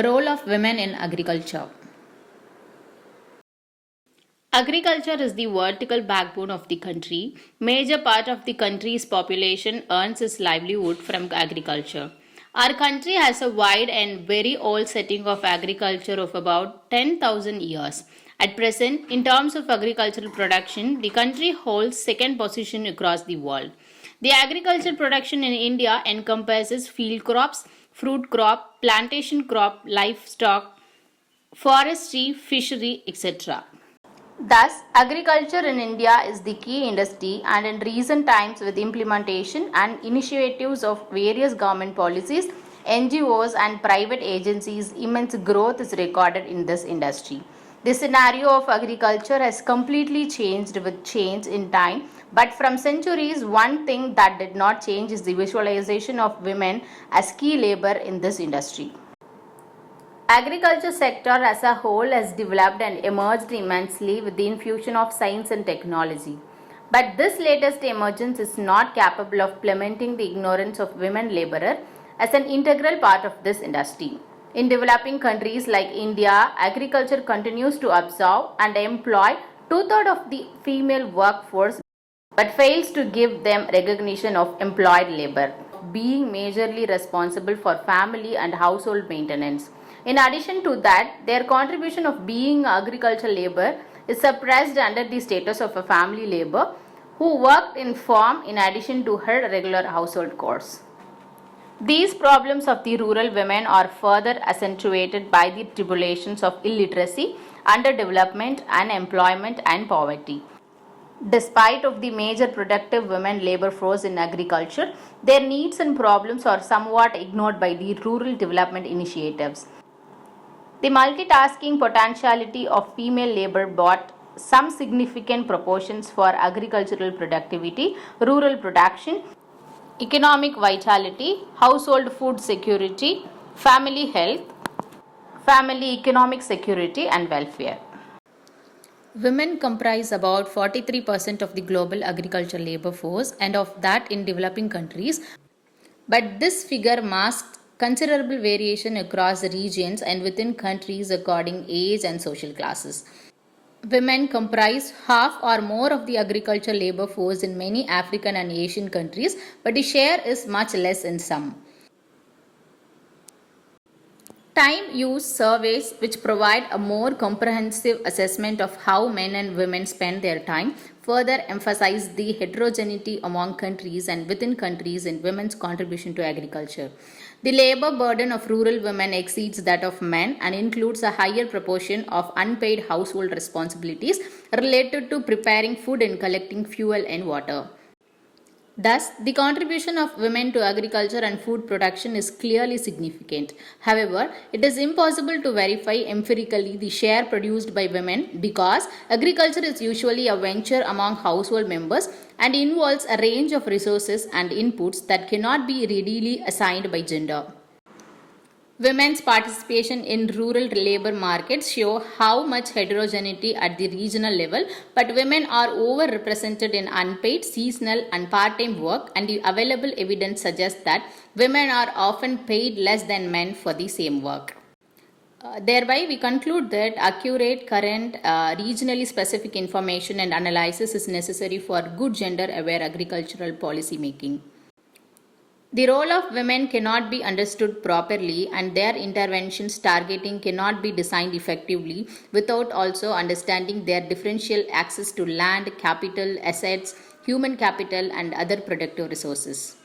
Role of women in agriculture. Agriculture is the vertical backbone of the country. Major part of the country's population earns its livelihood from agriculture. Our country has a wide and very old setting of agriculture of about 10,000 years. At present, in terms of agricultural production, the country holds second position across the world. The agricultural production in India encompasses field crops, fruit crop, plantation crop, livestock, forestry, fishery, etc. Thus, agriculture in India is the key industry, and in recent times, with implementation and initiatives of various government policies, NGOs, and private agencies, immense growth is recorded in this industry. The scenario of agriculture has completely changed with change in time, but from centuries, one thing that did not change is the visualization of women as key labor in this industry. Agriculture sector as a whole has developed and emerged immensely with the infusion of science and technology. But this latest emergence is not capable of implementing the ignorance of women laborer as an integral part of this industry. In developing countries like India, agriculture continues to absorb and employ two-thirds of the female workforce but fails to give them recognition of employed labor, being majorly responsible for family and household maintenance. In addition to that, their contribution of being agricultural labor is suppressed under the status of a family labor who worked in farm in addition to her regular household chores. These problems of the rural women are further accentuated by the tribulations of illiteracy, underdevelopment, unemployment, and poverty. Despite of the major productive women labor force in agriculture, their needs and problems are somewhat ignored by the rural development initiatives. The multitasking potentiality of female labor brought some significant proportions for agricultural productivity, rural production, economic vitality, household food security, family health, family economic security, and welfare. Women comprise about 43% of the global agricultural labor force, and of that in developing countries. But this figure masks considerable variation across the regions and within countries according age and social classes. Women comprise half or more of the agricultural labor force in many African and Asian countries, but the share is much less in some. Time use surveys, which provide a more comprehensive assessment of how men and women spend their time, further emphasize the heterogeneity among countries and within countries in women's contribution to agriculture. The labor burden of rural women exceeds that of men and includes a higher proportion of unpaid household responsibilities related to preparing food and collecting fuel and water. Thus, the contribution of women to agriculture and food production is clearly significant. However, it is impossible to verify empirically the share produced by women because agriculture is usually a venture among household members and involves a range of resources and inputs that cannot be readily assigned by gender. Women's participation in rural labor markets show how much heterogeneity at the regional level, but women are overrepresented in unpaid, seasonal, and part-time work, and the available evidence suggests that women are often paid less than men for the same work. Thereby, we conclude that accurate, current, regionally specific information and analysis is necessary for good gender-aware agricultural policy making. The role of women cannot be understood properly, and their interventions targeting cannot be designed effectively without also understanding their differential access to land, capital, assets, human capital, and other productive resources.